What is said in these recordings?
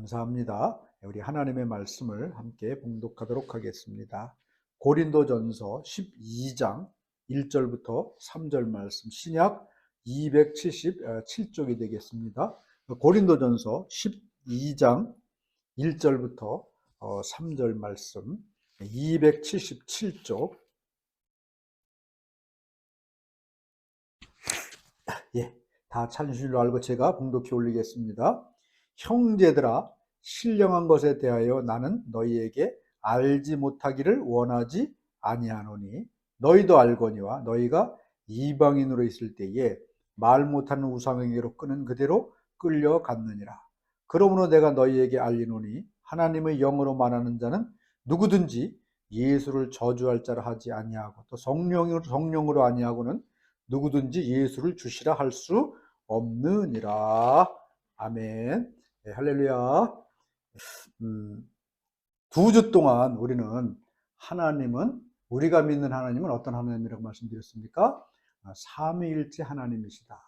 감사합니다. 우리 하나님의 말씀을 함께 봉독하도록 하겠습니다. 고린도전서 12장 1절부터 3절 말씀, 신약 277쪽이 되겠습니다. 고린도전서 12장 1절부터 3절 말씀, 277쪽. 다 찾으신 줄 알고 제가 봉독해 올리겠습니다. 형제들아, 신령한 것에 대하여 나는 너희에게 알지 못하기를 원하지 아니하노니 너희도 알거니와 너희가 이방인으로 있을 때에 말 못하는 우상에게로 끄는 그대로 끌려갔느니라. 그러므로 내가 너희에게 알리노니 하나님의 영으로 말하는 자는 누구든지 예수를 저주할 자라 하지 아니하고 또 성령으로 아니하고는 누구든지 예수를 주시라 할 수 없느니라. 아멘. 네, 할렐루야. 2주 동안 우리는 우리가 믿는 하나님은 어떤 하나님이라고 말씀드렸습니까? 삼위일체 하나님이시다.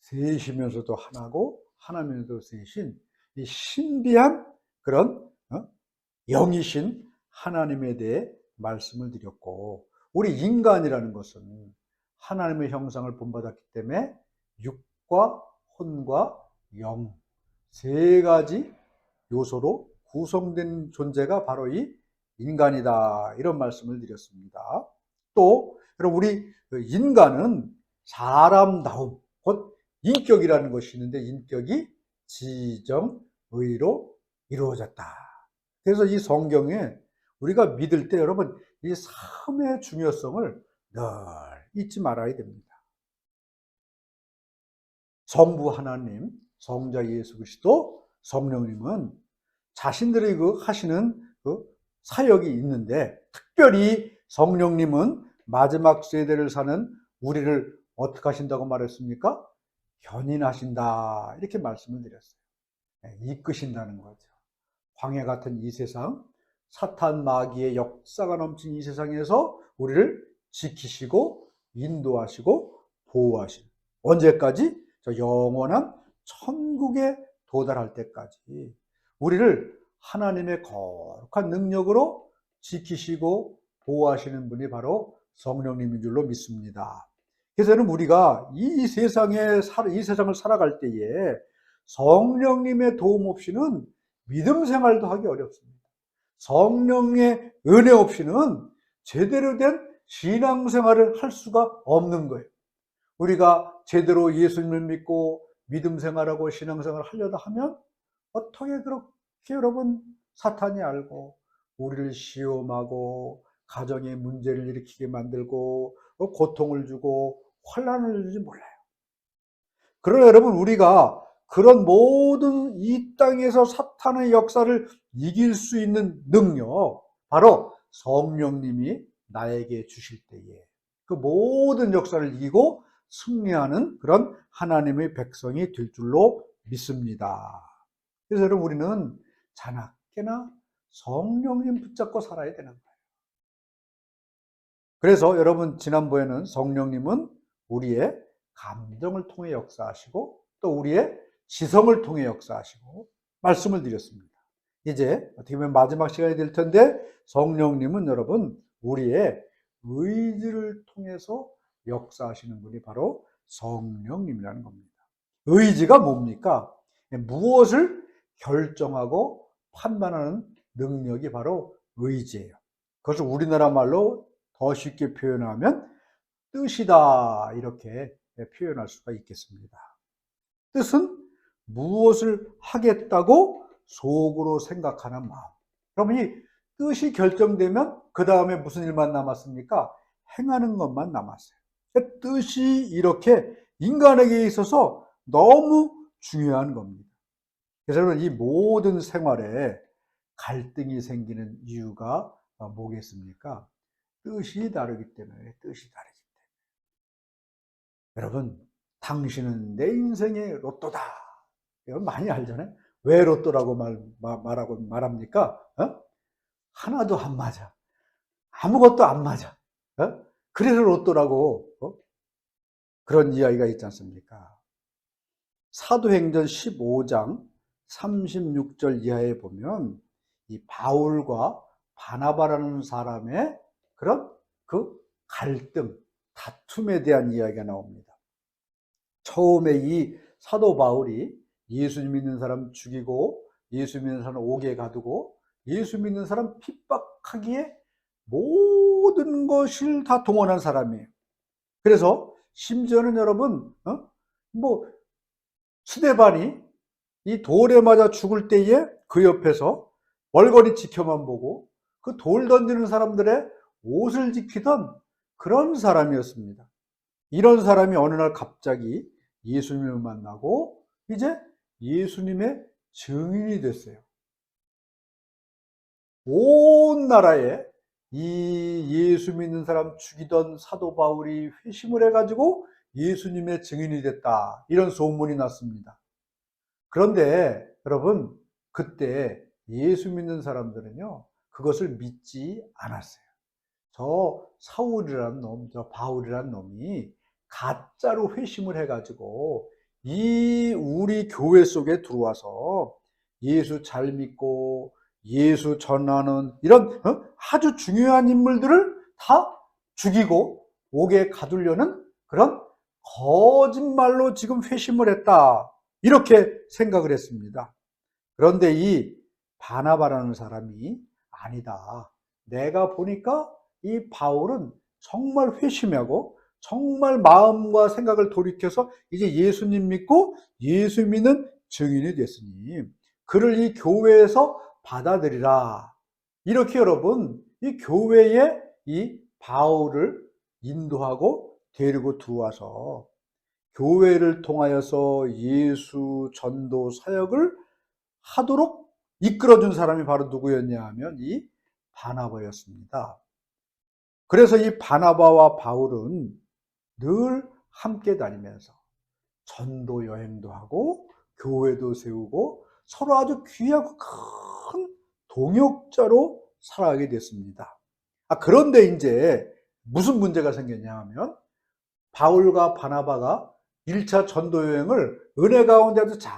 셋이면서도 하나고 하나면서도 셋인 이 신비한 그런 영이신 하나님에 대해 말씀을 드렸고, 우리 인간이라는 것은 하나님의 형상을 본받았기 때문에 육과 혼과 영, 세 가지 요소로 구성된 존재가 바로 이 인간이다, 이런 말씀을 드렸습니다. 또 여러분, 우리 인간은 사람다움, 곧 인격이라는 것이 있는데 인격이 지정의로 이루어졌다. 그래서 이 성경에 우리가 믿을 때 여러분, 이 삶의 중요성을 늘 잊지 말아야 됩니다. 성부 하나님, 성자 예수 그리스도, 성령님은 자신들이 하시는 사역이 있는데, 특별히 성령님은 마지막 세대를 사는 우리를 어떻게 하신다고 말했습니까? 견인하신다, 이렇게 말씀을 드렸어요. 이끄신다는 거죠. 광야 같은 이 세상, 사탄 마귀의 역사가 넘친 이 세상에서 우리를 지키시고 인도하시고 보호하시는, 언제까지? 저 영원한 천국에 도달할 때까지 우리를 하나님의 거룩한 능력으로 지키시고 보호하시는 분이 바로 성령님인 줄로 믿습니다. 그래서 우리가 이 세상을 살아갈 때에 성령님의 도움 없이는 믿음 생활도 하기 어렵습니다. 성령의 은혜 없이는 제대로 된 신앙생활을 할 수가 없는 거예요. 우리가 제대로 예수님을 믿고 믿음 생활하고 신앙생활을 하려다 하면 어떻게 그렇게 여러분 사탄이 알고 우리를 시험하고 가정에 문제를 일으키게 만들고 고통을 주고 환난을 주지 몰라요. 그러나 여러분, 우리가 그런 모든 이 땅에서 사탄의 역사를 이길 수 있는 능력, 바로 성령님이 나에게 주실 때에 그 모든 역사를 이기고 승리하는 그런 하나님의 백성이 될 줄로 믿습니다. 그래서 여러분, 우리는 자나깨나 성령님 붙잡고 살아야 되는 거예요. 그래서 여러분, 지난번에는 성령님은 우리의 감정을 통해 역사하시고 또 우리의 지성을 통해 역사하시고 말씀을 드렸습니다. 이제 어떻게 보면 마지막 시간이 될 텐데, 성령님은 여러분 우리의 의지를 통해서 역사하시는 분이 바로 성령님이라는 겁니다. 의지가 뭡니까? 무엇을 결정하고 판단하는 능력이 바로 의지예요. 그것을 우리나라 말로 더 쉽게 표현하면 뜻이다, 이렇게 표현할 수가 있겠습니다. 뜻은 무엇을 하겠다고 속으로 생각하는 마음. 그럼 이 뜻이 결정되면 그 다음에 무슨 일만 남았습니까? 행하는 것만 남았어요. 뜻이 이렇게 인간에게 있어서 너무 중요한 겁니다. 그래서 이 모든 생활에 갈등이 생기는 이유가 뭐겠습니까? 뜻이 다르기 때문에, 뜻이 다르기 때문에. 여러분, 당신은 내 인생의 로또다. 이건 많이 알잖아요. 왜 로또라고 말합니까? 하나도 안 맞아. 아무것도 안 맞아. 그래서 로또라고 그런 이야기가 있지 않습니까? 사도행전 15장 36절 이하에 보면 이 바울과 바나바라는 사람의 그런 그 갈등, 다툼에 대한 이야기가 나옵니다. 처음에 이 사도 바울이 예수 믿는 사람 죽이고 예수 믿는 사람 옥에 가두고 예수 믿는 사람 핍박하기에 모든 것을 다 동원한 사람이에요. 그래서 심지어는 여러분 뭐 스데반이 이 돌에 맞아 죽을 때에 그 옆에서 멀거리 지켜만 보고 그 돌 던지는 사람들의 옷을 지키던 그런 사람이었습니다. 이런 사람이 어느 날 갑자기 예수님을 만나고 이제 예수님의 증인이 됐어요. 온 나라에 이 예수 믿는 사람 죽이던 사도 바울이 회심을 해가지고 예수님의 증인이 됐다, 이런 소문이 났습니다. 그런데 여러분, 그때 예수 믿는 사람들은요 그것을 믿지 않았어요. 저 사울이라는 놈, 저 바울이라는 놈이 가짜로 회심을 해가지고 이 우리 교회 속에 들어와서 예수 잘 믿고 예수 전하는 이런 아주 중요한 인물들을 다 죽이고 옥에 가두려는 그런 거짓말로 지금 회심을 했다, 이렇게 생각을 했습니다. 그런데 이 바나바라는 사람이 아니다, 내가 보니까 이 바울은 정말 회심하고 정말 마음과 생각을 돌이켜서 이제 예수님 믿고 예수 믿는 증인이 됐으니 그를 이 교회에서 받아들이라, 이렇게 여러분 이 교회에 이 바울을 인도하고 데리고 들어와서 교회를 통하여서 예수 전도 사역을 하도록 이끌어준 사람이 바로 누구였냐 하면 이 바나바였습니다. 그래서 이 바나바와 바울은 늘 함께 다니면서 전도 여행도 하고 교회도 세우고 서로 아주 귀하고 큰 동역자로 살아가게 됐습니다. 그런데 이제 무슨 문제가 생겼냐 하면 바울과 바나바가 1차 전도 여행을 은혜 가운데 아주 잘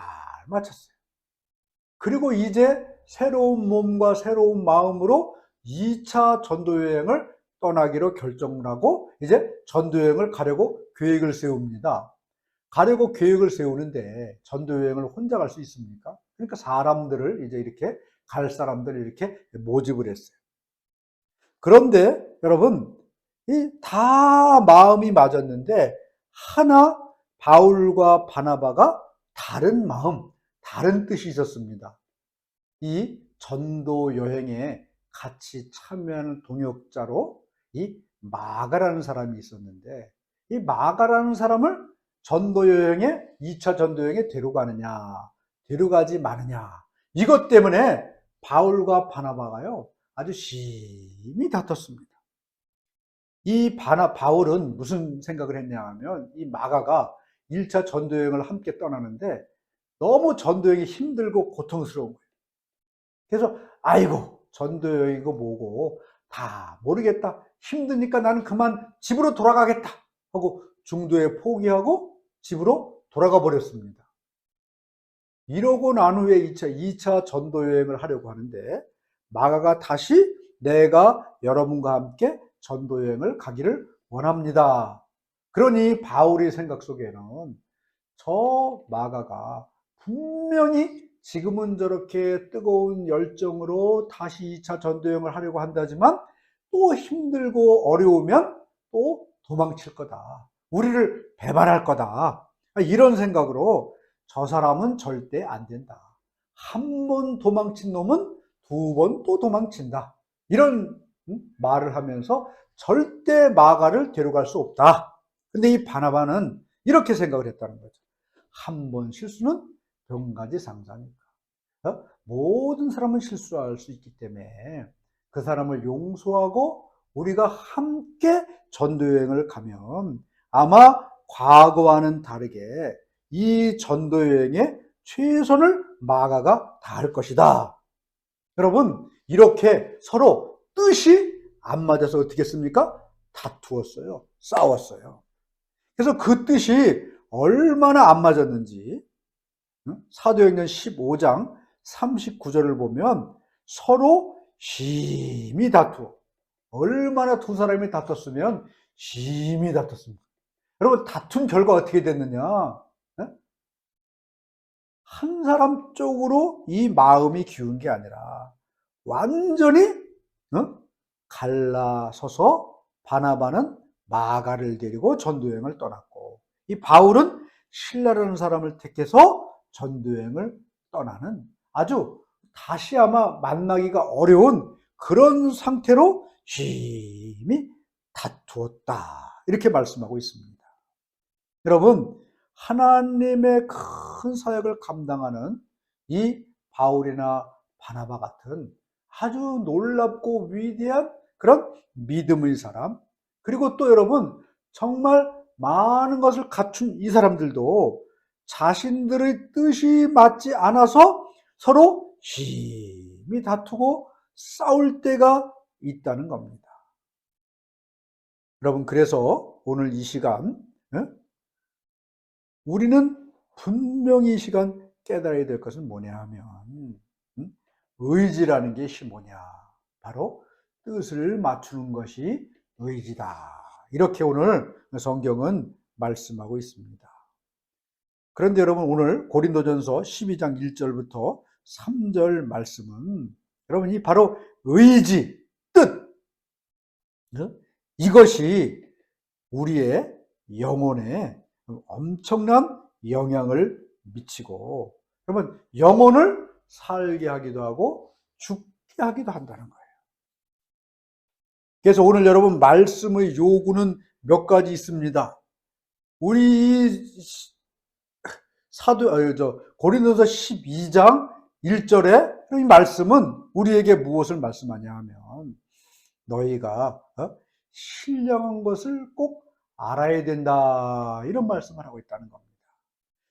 마쳤어요. 그리고 이제 새로운 몸과 새로운 마음으로 2차 전도 여행을 떠나기로 결정을 하고 이제 전도 여행을 가려고 계획을 세웁니다. 가려고 계획을 세우는데 전도 여행을 혼자 갈 수 있습니까? 그러니까 사람들을 이제 이렇게 갈 사람들을 이렇게 모집을 했어요. 그런데 여러분, 이 다 마음이 맞았는데 하나 바울과 바나바가 다른 마음, 다른 뜻이 있었습니다. 이 전도 여행에 같이 참여하는 동역자로 이 마가라는 사람이 있었는데 이 마가라는 사람을 전도 여행에 2차 전도 여행에 데려가느냐 데려가지 마느냐, 이것 때문에 바울과 바나바가요 아주 심히 다퉜습니다. 이 바울은 무슨 생각을 했냐 하면 이 마가가 1차 전도 여행을 함께 떠나는데 너무 전도 여행이 힘들고 고통스러운 거예요. 그래서 아이고 전도 여행이고 뭐고 다 모르겠다, 힘드니까 나는 그만 집으로 돌아가겠다 하고 중도에 포기하고 집으로 돌아가 버렸습니다. 이러고 난 후에 2차 전도 여행을 하려고 하는데 마가가 다시 내가 여러분과 함께 전도 여행을 가기를 원합니다. 그러니 바울의 생각 속에는 저 마가가 분명히 지금은 저렇게 뜨거운 열정으로 다시 2차 전도 여행을 하려고 한다지만 또 힘들고 어려우면 또 도망칠 거다, 우리를 배반할 거다, 이런 생각으로 저 사람은 절대 안 된다, 한 번 도망친 놈은 두 번 또 도망친다, 이런 말을 하면서 절대 마가를 데려갈 수 없다. 근데 이 바나바는 이렇게 생각을 했다는 거죠. 한 번 실수는 병가지상사니까. 모든 사람은 실수할 수 있기 때문에 그 사람을 용서하고 우리가 함께 전도여행을 가면 아마 과거와는 다르게 이 전도여행에 최선을 마가가 다할 것이다. 여러분, 이렇게 서로 뜻이 안 맞아서 어떻게 했습니까? 다투었어요. 싸웠어요. 그래서 그 뜻이 얼마나 안 맞았는지 사도행전 15장 39절을 보면 서로 심히 다투어. 얼마나 두 사람이 다퉜으면 심히 다퉜습니다. 여러분, 다툰 결과 어떻게 됐느냐? 한 사람 쪽으로 이 마음이 기운 게 아니라 완전히 갈라서서 바나바는 마가를 데리고 전도여행을 떠났고, 이 바울은 실라라는 사람을 택해서 전도여행을 떠나는 아주 다시 아마 만나기가 어려운 그런 상태로 심히 다투었다, 이렇게 말씀하고 있습니다. 여러분, 하나님의 큰 사역을 감당하는 이 바울이나 바나바 같은 아주 놀랍고 위대한 그런 믿음의 사람, 그리고 또 여러분, 정말 많은 것을 갖춘 이 사람들도 자신들의 뜻이 맞지 않아서 서로 심히 다투고 싸울 때가 있다는 겁니다. 여러분, 그래서 오늘 이 시간 우리는 분명히 이 시간 깨달아야 될 것은 뭐냐 하면 의지라는 것이 뭐냐, 바로 뜻을 맞추는 것이 의지다, 이렇게 오늘 성경은 말씀하고 있습니다. 그런데 여러분, 오늘 고린도전서 12장 1절부터 3절 말씀은 여러분이 바로 의지, 뜻, 이것이 우리의 영혼에 엄청난 영향을 미치고, 여러분, 영혼을 살게 하기도 하고 죽게 하기도 한다는 거예요. 그래서 오늘 여러분, 말씀의 요구는 몇 가지 있습니다. 우리 고린도서 12장 1절에 이 말씀은 우리에게 무엇을 말씀하냐 하면, 너희가 신령한 것을 꼭 알아야 된다, 이런 말씀을 하고 있다는 겁니다.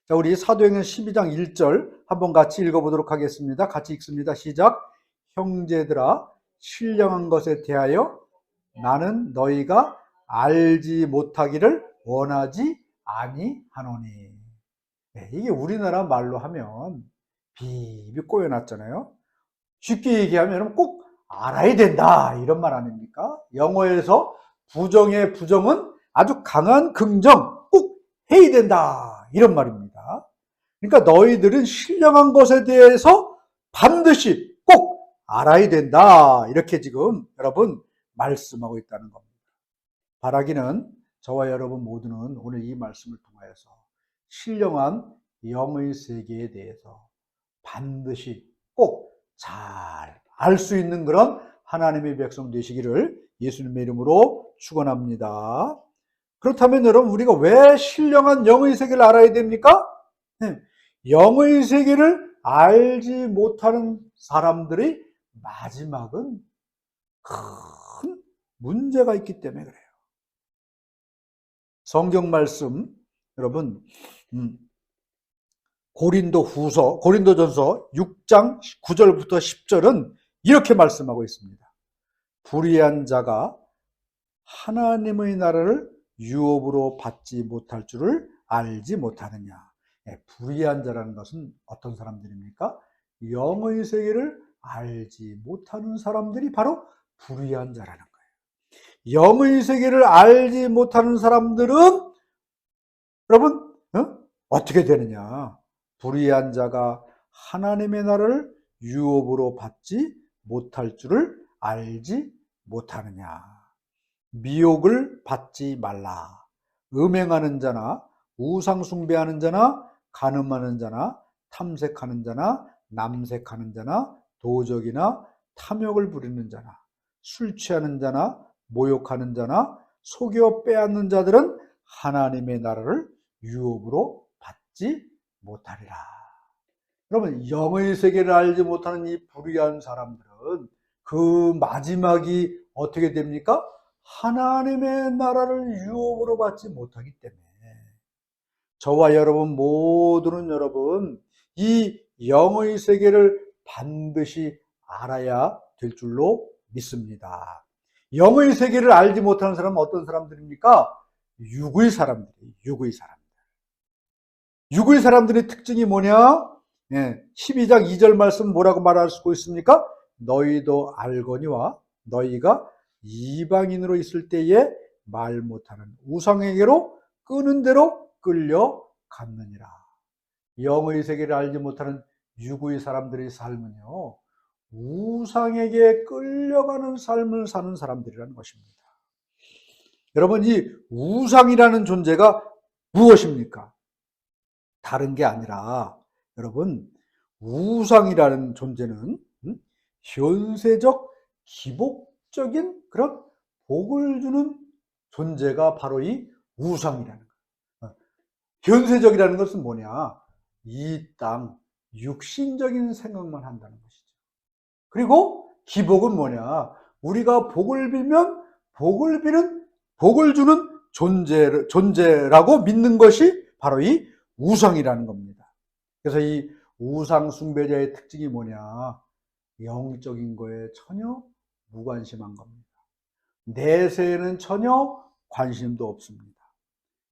자, 우리 사도행전 12장 1절 한번 같이 읽어보도록 하겠습니다. 같이 읽습니다. 시작. 형제들아, 신령한 것에 대하여 나는 너희가 알지 못하기를 원하지 아니하노니. 이게 우리나라 말로 하면 비비 꼬여놨잖아요. 쉽게 얘기하면 꼭 알아야 된다, 이런 말 아닙니까? 영어에서 부정의 부정은 아주 강한 긍정, 꼭 해야 된다, 이런 말입니다. 그러니까 너희들은 신령한 것에 대해서 반드시 꼭 알아야 된다, 이렇게 지금 여러분 말씀하고 있다는 겁니다. 바라기는 저와 여러분 모두는 오늘 이 말씀을 통하여서 신령한 영의 세계에 대해서 반드시 꼭 잘 알 수 있는 그런 하나님의 백성 되시기를 예수님의 이름으로 축원합니다. 그렇다면 여러분, 우리가 왜 신령한 영의 세계를 알아야 됩니까? 영의 세계를 알지 못하는 사람들의 마지막은 큰 문제가 있기 때문에 그래요. 성경 말씀 여러분, 고린도전서 6장 9절부터 10절은 이렇게 말씀하고 있습니다. 불의한 자가 하나님의 나라를 유업으로 받지 못할 줄을 알지 못하느냐. 불의한 자라는 것은 어떤 사람들입니까? 영의 세계를 알지 못하는 사람들이 바로 불의한 자라는 거예요. 영의 세계를 알지 못하는 사람들은 여러분 어떻게 되느냐? 불의한 자가 하나님의 나라를 유업으로 받지 못할 줄을 알지 못하느냐. 미혹을 받지 말라. 음행하는 자나 우상 숭배하는 자나 간음하는 자나 탐색하는 자나 남색하는 자나 도적이나 탐욕을 부리는 자나 술 취하는 자나 모욕하는 자나 속여 빼앗는 자들은 하나님의 나라를 유업으로 받지 못하리라. 여러분, 영의 세계를 알지 못하는 이 불의한 사람들은 그 마지막이 어떻게 됩니까? 하나님의 나라를 유업으로 받지 못하기 때문에 저와 여러분 모두는 여러분 이 영의 세계를 반드시 알아야 될 줄로 믿습니다. 영의 세계를 알지 못하는 사람은 어떤 사람들입니까? 육의 사람들이에요. 육의 사람들. 육의 사람들의 특징이 뭐냐? 12장 2절 말씀 뭐라고 말할 수 있습니까? 너희도 알거니와 너희가 이방인으로 있을 때에 말 못하는 우상에게로 끄는 대로 끌려갔느니라. 영의 세계를 알지 못하는 육의 사람들의 삶은요, 우상에게 끌려가는 삶을 사는 사람들이라는 것입니다. 여러분, 이 우상이라는 존재가 무엇입니까? 다른 게 아니라, 여러분, 우상이라는 존재는 현세적 기복적인 그런 복을 주는 존재가 바로 이 우상이라는 거예요. 현세적이라는 것은 뭐냐? 이 땅, 육신적인 생각만 한다는 것이죠. 그리고 기복은 뭐냐? 우리가 복을 빌면 복을 비는, 복을 주는 존재라고 믿는 것이 바로 이 우상이라는 겁니다. 그래서 이 우상 숭배자의 특징이 뭐냐? 영적인 거에 전혀 무관심한 겁니다. 내세에는 전혀 관심도 없습니다.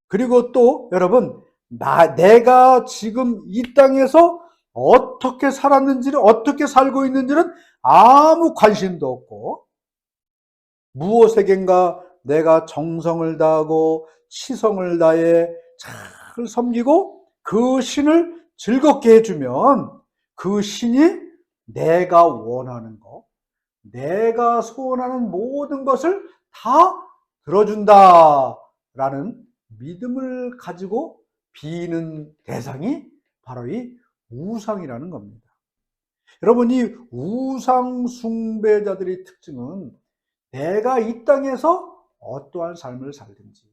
그리고 또 여러분, 내가 지금 이 땅에서 어떻게 살았는지를, 어떻게 살고 있는지는 아무 관심도 없고, 무엇에겐가 내가 정성을 다하고 치성을 다해 잘 섬기고 그 신을 즐겁게 해주면 그 신이 내가 원하는 것, 내가 소원하는 모든 것을 다 들어준다라는 믿음을 가지고 비는 대상이 바로 이 우상이라는 겁니다. 여러분, 이 우상 숭배자들의 특징은 내가 이 땅에서 어떠한 삶을 살든지,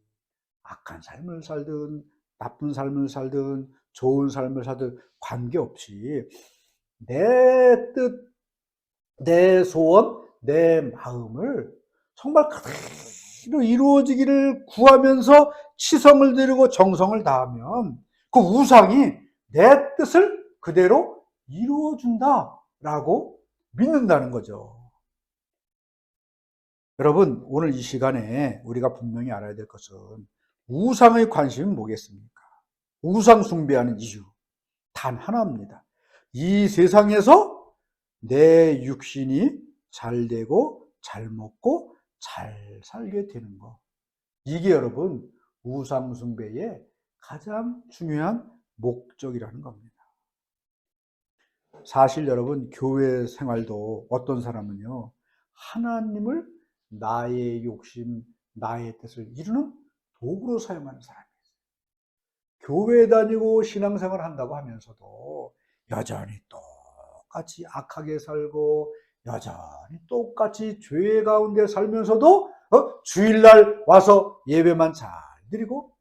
악한 삶을 살든 나쁜 삶을 살든 좋은 삶을 살든 관계없이 내 뜻, 내 소원, 내 마음을 정말 그대로 이루어지기를 구하면서 치성을 들이고 정성을 다하면 그 우상이 내 뜻을 그대로 이루어준다라고 믿는다는 거죠. 여러분, 오늘 이 시간에 우리가 분명히 알아야 될 것은 우상의 관심은 뭐겠습니까? 우상 숭배하는 이유 단 하나입니다. 이 세상에서 내 육신이 잘 되고 잘 먹고 잘 살게 되는 것, 이게 여러분 우상 숭배의 가장 중요한 목적이라는 겁니다. 사실 여러분, 교회 생활도 어떤 사람은요, 하나님을 나의 욕심, 나의 뜻을 이루는 도구로 사용하는 사람이에요. 교회 다니고 신앙생활 한다고 하면서도 여전히 똑같이 악하게 살고 여전히 똑같이 죄 가운데 살면서도 주일날 와서 예배만 잘 드리고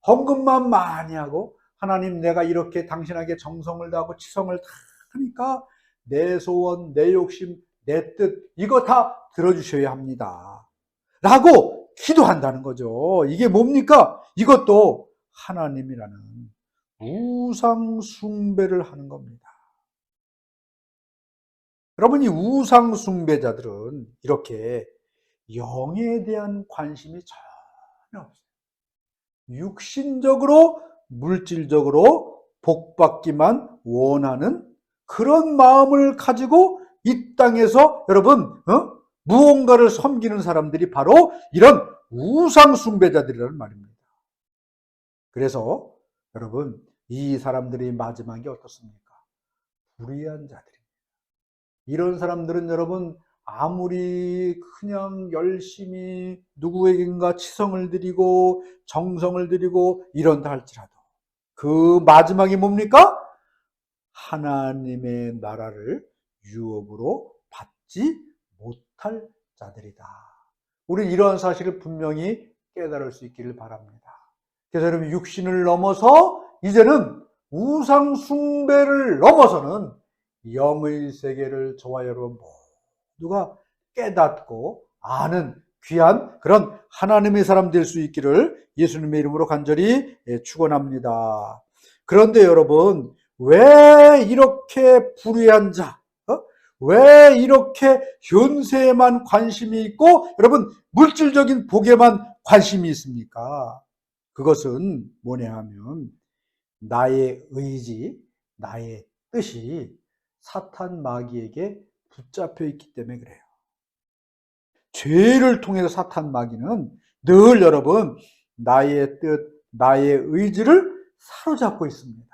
헌금만 많이 하고, 하나님 내가 이렇게 당신에게 정성을 다하고 치성을 다 하니까 내 소원, 내 욕심, 내 뜻 이거 다 들어주셔야 합니다 라고 기도한다는 거죠. 이게 뭡니까? 이것도 하나님이라는 우상 숭배를 하는 겁니다. 여러분, 이 우상 숭배자들은 이렇게 영에 대한 관심이 전혀 없어요. 육신적으로, 물질적으로 복받기만 원하는 그런 마음을 가지고 이 땅에서 여러분 무언가를 섬기는 사람들이 바로 이런 우상 숭배자들이라는 말입니다. 그래서 여러분, 이 사람들의 마지막이 어떻습니까? 불의한 자들입니다. 이런 사람들은 여러분 아무리 그냥 열심히 누구에겐가 치성을 드리고 정성을 드리고 이런다 할지라도 그 마지막이 뭡니까? 하나님의 나라를 유업으로 받지 못할 자들이다. 우리는 이러한 사실을 분명히 깨달을 수 있기를 바랍니다. 그래서 여러분, 육신을 넘어서 이제는 우상 숭배를 넘어서는 영의 세계를 저와 여러분 모두가 깨닫고 아는 귀한 그런 하나님의 사람 될 수 있기를 예수님의 이름으로 간절히 축원합니다. 그런데 여러분, 왜 이렇게 불의한 자, 왜 이렇게 현세에만 관심이 있고 여러분 물질적인 복에만 관심이 있습니까? 그것은 뭐냐 하면 나의 의지, 나의 뜻이 사탄 마귀에게 붙잡혀 있기 때문에 그래요. 죄를 통해서 사탄 마귀는 늘 여러분 나의 뜻, 나의 의지를 사로잡고 있습니다.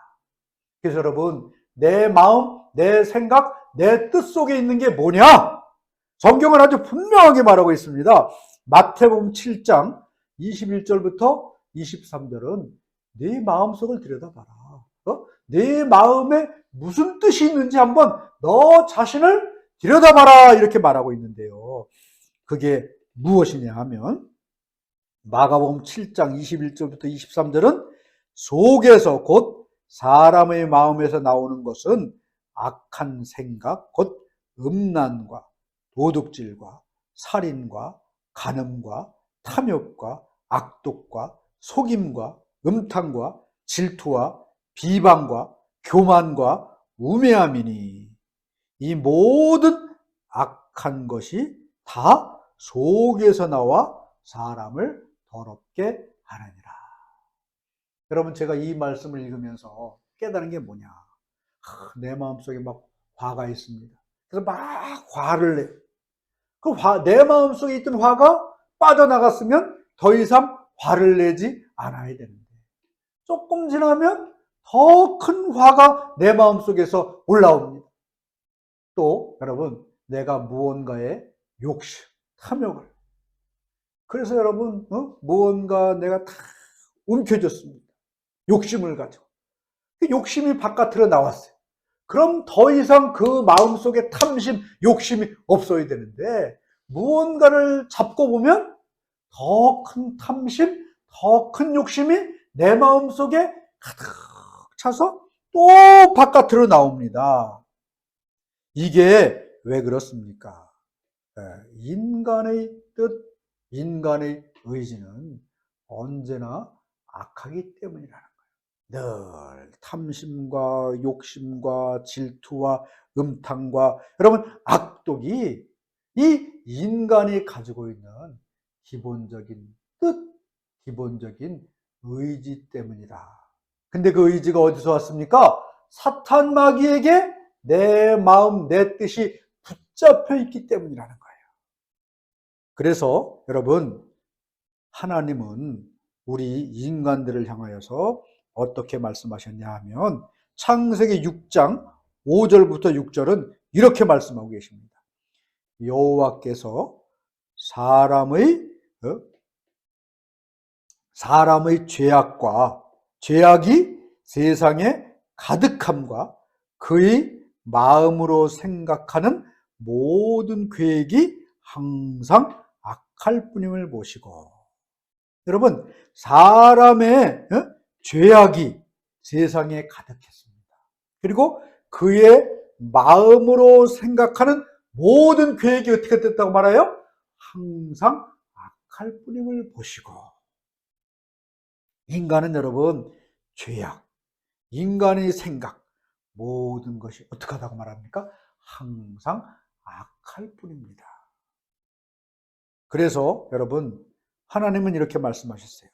그래서 여러분 내 마음, 내 생각, 내 뜻 속에 있는 게 뭐냐? 성경은 아주 분명하게 말하고 있습니다. 마태복음 7장 21절부터 23절은 네 마음속을 들여다봐라. 네 마음에 무슨 뜻이 있는지 한번 너 자신을 들여다봐라 이렇게 말하고 있는데요. 그게 무엇이냐 하면 마가복음 7장 21절부터 23절은 속에서 곧 사람의 마음에서 나오는 것은 악한 생각, 곧 음란과 도둑질과 살인과 간음과 탐욕과 악독과 속임과 음탕과 질투와 비방과 교만과 우매함이니 이 모든 악한 것이 다 속에서 나와 사람을 더럽게 하느니라. 여러분 제가 이 말씀을 읽으면서 깨달은 게 뭐냐. 내 마음속에 막 화가 있습니다. 그래서 막 화를 내. 내 마음속에 있던 화가 빠져나갔으면 더 이상 화를 내지 않아야 되는데 조금 지나면 더 큰 화가 내 마음속에서 올라옵니다. 또 여러분 내가 무언가에 욕심, 탐욕을 그래서 여러분 무언가 내가 다 움켜졌습니다. 욕심을 가지고 그 욕심이 바깥으로 나왔어요. 그럼 더 이상 그 마음속에 탐심, 욕심이 없어야 되는데 무언가를 잡고 보면 더 큰 탐심, 더 큰 욕심이 내 마음속에 가득 차서 또 바깥으로 나옵니다. 이게 왜 그렇습니까? 인간의 뜻, 인간의 의지는 언제나 악하기 때문이라는 거예요. 늘 탐심과 욕심과 질투와 음탕과 여러분 악독이 이 인간이 가지고 있는 기본적인 뜻, 기본적인 의지 때문이다. 근데 그 의지가 어디서 왔습니까? 사탄 마귀에게 내 마음, 내 뜻이 붙잡혀 있기 때문이라는 거예요. 그래서 여러분 하나님은 우리 인간들을 향하여서 어떻게 말씀하셨냐 하면 창세기 6장 5절부터 6절은 이렇게 말씀하고 계십니다. 여호와께서 사람의 죄악이 세상에 가득함과 그의 마음으로 생각하는 모든 계획이 항상 악할 뿐임을 보시고 여러분 사람의 죄악이 세상에 가득했습니다. 그리고 그의 마음으로 생각하는 모든 계획이 어떻게 됐다고 말해요? 항상 악할 뿐임을 보시고 인간은 여러분 죄악, 인간의 생각 모든 것이 어떻게 하다고 말합니까? 항상 악할 뿐입니다. 그래서 여러분 하나님은 이렇게 말씀하셨어요.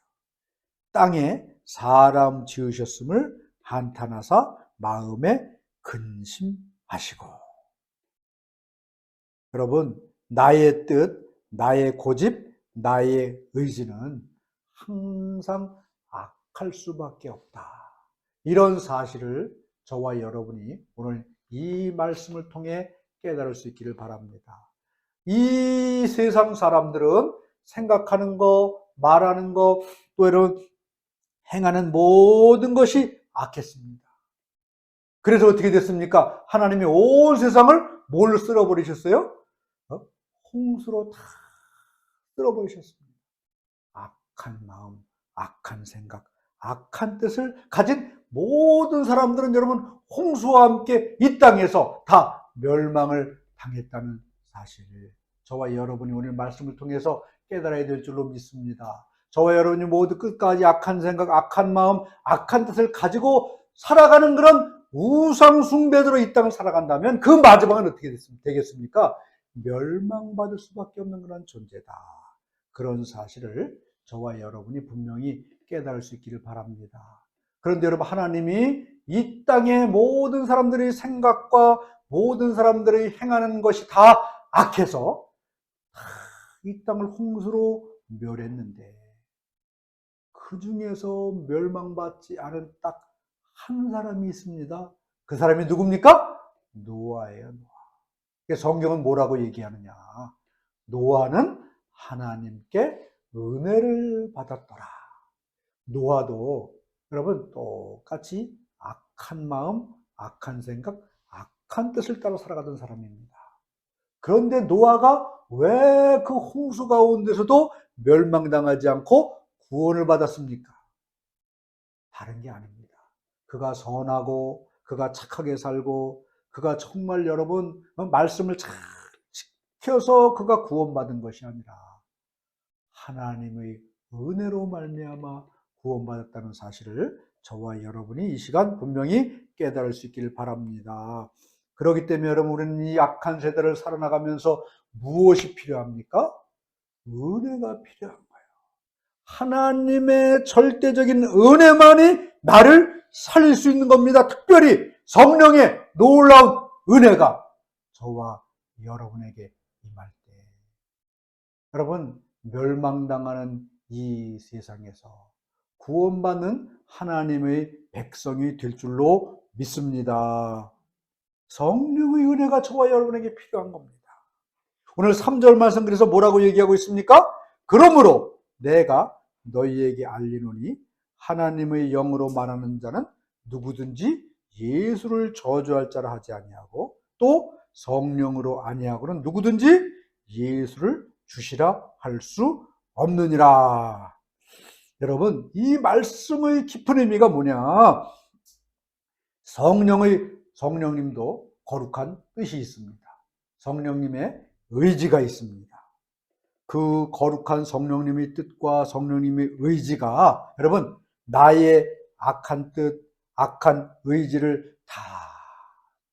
땅에 사람 지으셨음을 한탄하사 마음에 근심하시고 여러분 나의 뜻, 나의 고집, 나의 의지는 항상 악할 수밖에 없다. 이런 사실을 저와 여러분이 오늘 이 말씀을 통해 깨달을 수 있기를 바랍니다. 이 세상 사람들은 생각하는 거, 말하는 거, 또 이런 행하는 모든 것이 악했습니다. 그래서 어떻게 됐습니까? 하나님이 온 세상을 뭘로 쓸어버리셨어요? 홍수로 다 쓸어버리셨습니다. 악한 마음, 악한 생각, 악한 뜻을 가진 모든 사람들은 여러분 홍수와 함께 이 땅에서 다 멸망을 당했다는 사실을 저와 여러분이 오늘 말씀을 통해서 깨달아야 될 줄로 믿습니다. 저와 여러분이 모두 끝까지 악한 생각, 악한 마음, 악한 뜻을 가지고 살아가는 그런 우상 숭배대로 이 땅을 살아간다면 그 마지막은 어떻게 되겠습니까? 멸망받을 수밖에 없는 그런 존재다. 그런 사실을 저와 여러분이 분명히 깨달을 수 있기를 바랍니다. 그런데 여러분, 하나님이 이 땅의 모든 사람들의 생각과 모든 사람들의 행하는 것이 다 악해서 이 땅을 홍수로 멸했는데, 그 중에서 멸망받지 않은 딱 한 사람이 있습니다. 그 사람이 누굽니까? 노아예요. 노아. 성경은 뭐라고 얘기하느냐? 노아는 하나님께 은혜를 받았더라. 노아도 여러분 똑같이 악한 마음, 악한 생각, 악한 뜻을 따라 살아가던 사람입니다. 그런데 노아가 왜 그 홍수 가운데서도 멸망당하지 않고 구원을 받았습니까? 다른 게 아닙니다. 그가 선하고 그가 착하게 살고 그가 정말 여러분 말씀을 잘 지켜서 그가 구원받은 것이 아니라 하나님의 은혜로 말미암아 구원받았다는 사실을 저와 여러분이 이 시간 분명히 깨달을 수 있기를 바랍니다. 그렇기 때문에 여러분, 우리는 이 악한 세대를 살아나가면서 무엇이 필요합니까? 은혜가 필요한 거예요. 하나님의 절대적인 은혜만이 나를 살릴 수 있는 겁니다. 특별히 성령의 놀라운 은혜가 저와 여러분에게 임할 때, 여러분, 멸망당하는 이 세상에서 구원받는 하나님의 백성이 될 줄로 믿습니다. 성령의 은혜가 저와 여러분에게 필요한 겁니다. 오늘 3절 말씀, 그래서 뭐라고 얘기하고 있습니까? 그러므로 내가 너희에게 알리노니 하나님의 영으로 말하는 자는 누구든지 예수를 저주할 자라 하지 아니하고, 또 성령으로 아니하고는 누구든지 예수를 주시라 할 수 없느니라. 여러분, 이 말씀의 깊은 의미가 뭐냐? 성령님도 거룩한 뜻이 있습니다. 성령님의 의지가 있습니다. 그 거룩한 성령님의 뜻과 성령님의 의지가 여러분, 나의 악한 뜻, 악한 의지를 다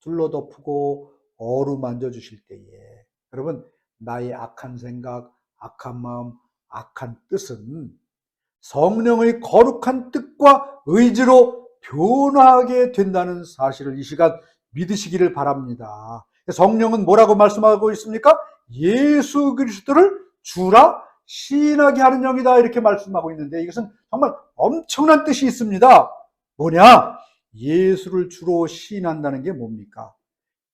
둘러덮고 어루만져 주실 때에, 여러분, 나의 악한 생각, 악한 마음, 악한 뜻은 성령의 거룩한 뜻과 의지로 변화하게 된다는 사실을 이 시간 믿으시기를 바랍니다. 성령은 뭐라고 말씀하고 있습니까? 예수 그리스도를 주라 시인하게 하는 영이다, 이렇게 말씀하고 있는데, 이것은 정말 엄청난 뜻이 있습니다. 뭐냐? 예수를 주로 시인한다는 게 뭡니까?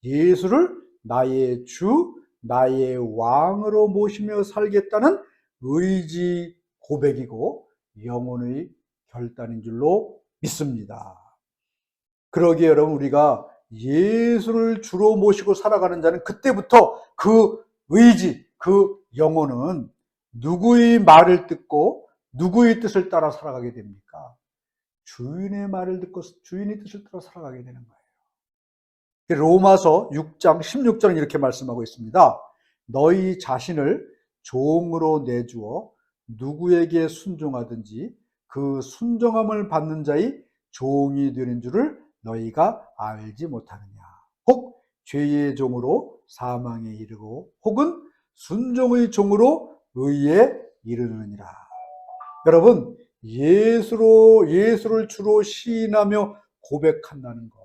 예수를 나의 주, 나의 왕으로 모시며 살겠다는 의지 고백이고 영혼의 결단인 줄로 믿습니다. 그러기에 여러분, 우리가 예수를 주로 모시고 살아가는 자는 그때부터 그 의지, 그 영혼은 누구의 말을 듣고 누구의 뜻을 따라 살아가게 됩니까? 주인의 말을 듣고 주인의 뜻을 따라 살아가게 되는 거예요. 로마서 6장 16절은 이렇게 말씀하고 있습니다. 너희 자신을 종으로 내주어 누구에게 순종하든지 그 순종함을 받는 자의 종이 되는 줄을 너희가 알지 못하느냐. 혹 죄의 종으로 사망에 이르고 혹은 순종의 종으로 의에 이르느니라. 여러분, 예수를 주로 시인하며 고백한다는 것,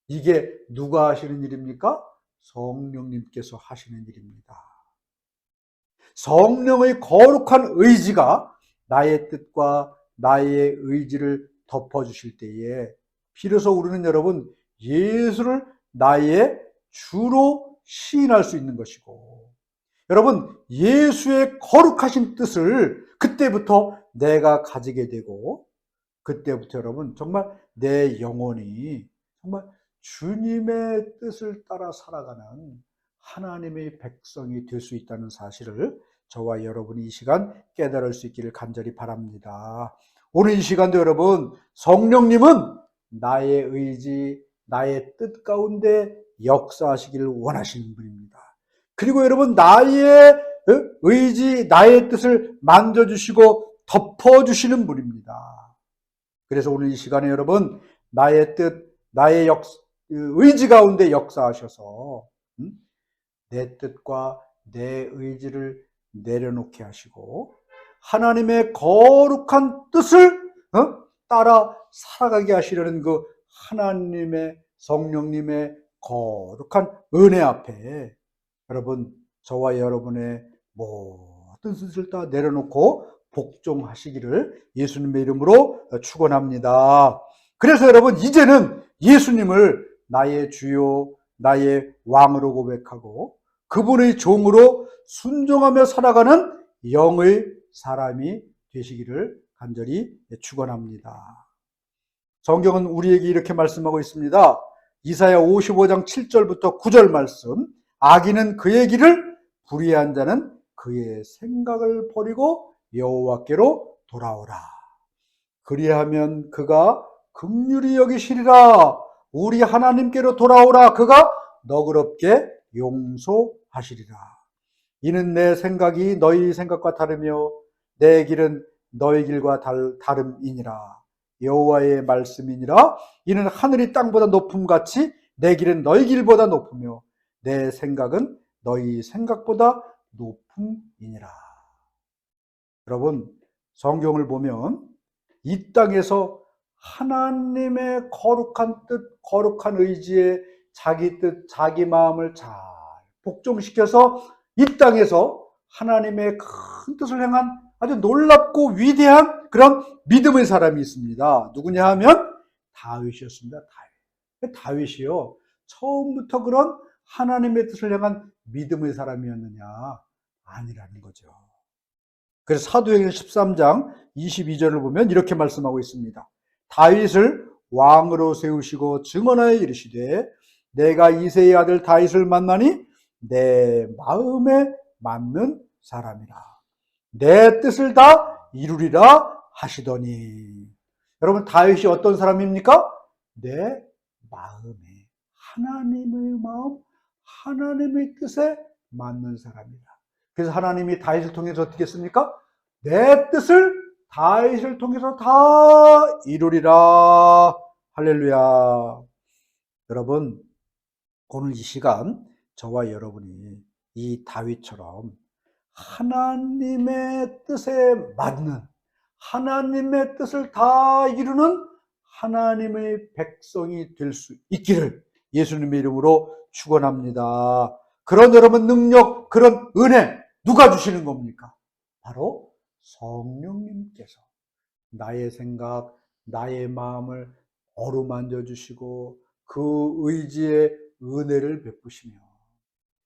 이게 누가 하시는 일입니까? 성령님께서 하시는 일입니다. 성령의 거룩한 의지가 나의 뜻과 나의 의지를 덮어주실 때에 비로소 우리는 여러분, 예수를 나의 주로 시인할 수 있는 것이고, 여러분, 예수의 거룩하신 뜻을 그때부터 내가 가지게 되고, 그때부터 여러분, 정말 내 영혼이 정말 주님의 뜻을 따라 살아가는 하나님의 백성이 될 수 있다는 사실을 저와 여러분이 이 시간 깨달을 수 있기를 간절히 바랍니다. 오늘 이 시간도 여러분, 성령님은 나의 의지, 나의 뜻 가운데 역사하시기를 원하시는 분입니다. 그리고 여러분, 나의 의지, 나의 뜻을 만져주시고 덮어주시는 분입니다. 그래서 오늘 이 시간에 여러분, 나의 뜻, 나의 의지 가운데 역사하셔서 내 뜻과 내 의지를 내려놓게 하시고 하나님의 거룩한 뜻을 따라 살아가게 하시려는 그 하나님의 성령님의 거룩한 은혜 앞에 여러분, 저와 여러분의 모든 뜻을 다 내려놓고 복종하시기를 예수님의 이름으로 축원합니다. 그래서 여러분, 이제는 예수님을 나의 주요, 나의 왕으로 고백하고 그분의 종으로 순종하며 살아가는 영의 사람이 되시기를 간절히 축원합니다. 성경은 우리에게 이렇게 말씀하고 있습니다. 이사야 55장 7절부터 9절 말씀. 악인은 그의 길을, 불의한 자는 그의 생각을 버리고 여호와께로 돌아오라. 그리하면 그가 긍휼히 여기시리라. 우리 하나님께로 돌아오라. 그가 너그럽게 용서하시리라. 이는 내 생각이 너희 생각과 다르며 내 길은 너희 길과 다름이니라. 여호와의 말씀이니라. 이는 하늘이 땅보다 높음같이 내 길은 너희 길보다 높으며 내 생각은 너희 생각보다 높음이니라. 여러분, 성경을 보면 이 땅에서 하나님의 거룩한 뜻, 거룩한 의지에 자기 뜻, 자기 마음을 잘 복종시켜서 이 땅에서 하나님의 큰 뜻을 행한 아주 놀랍고 위대한 그런 믿음의 사람이 있습니다. 누구냐 하면 다윗이었습니다. 다윗이요, 처음부터 그런 하나님의 뜻을 향한 믿음의 사람이었느냐? 아니라는 거죠. 그래서 사도행전 13장 22절을 보면 이렇게 말씀하고 있습니다. 다윗을 왕으로 세우시고 증언하여 이르시되 내가 이새의 아들 다윗을 만나니 내 마음에 맞는 사람이라. 내 뜻을 다 이루리라 하시더니. 여러분, 다윗이 어떤 사람입니까? 내 마음에, 하나님의 마음, 하나님의 뜻에 맞는 사람이다. 그래서 하나님이 다윗을 통해서 어떻게 했습니까? 내 뜻을 다윗을 통해서 다 이루리라. 할렐루야. 여러분, 오늘 이 시간 저와 여러분이 이 다윗처럼 하나님의 뜻에 맞는, 하나님의 뜻을 다 이루는 하나님의 백성이 될 수 있기를 예수님의 이름으로 축원합니다. 그런 여러분 능력, 그런 은혜 누가 주시는 겁니까? 바로 성령님께서 나의 생각, 나의 마음을 어루만져 주시고 그 의지의 은혜를 베푸시며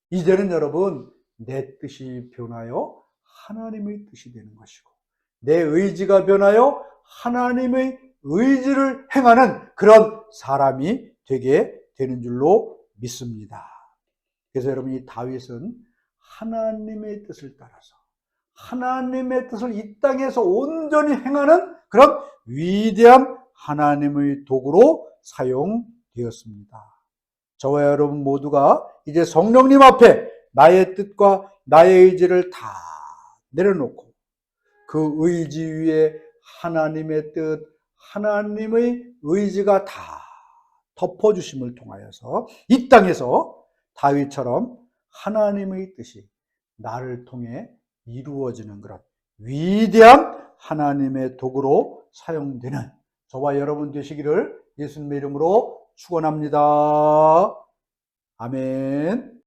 이제는 여러분 내 뜻이 변하여 하나님의 뜻이 되는 것이고 내 의지가 변하여 하나님의 의지를 행하는 그런 사람이 되게 되는 줄로 믿습니다. 그래서 여러분, 이 다윗은 하나님의 뜻을 따라서 하나님의 뜻을 이 땅에서 온전히 행하는 그런 위대한 하나님의 도구로 사용되었습니다. 저와 여러분 모두가 이제 성령님 앞에 나의 뜻과 나의 의지를 다 내려놓고 그 의지 위에 하나님의 뜻, 하나님의 의지가 다 덮어주심을 통하여서 이 땅에서 다윗처럼 하나님의 뜻이 나를 통해 이루어지는 그런 위대한 하나님의 도구로 사용되는 저와 여러분 되시기를 예수님의 이름으로 축원합니다. 아멘.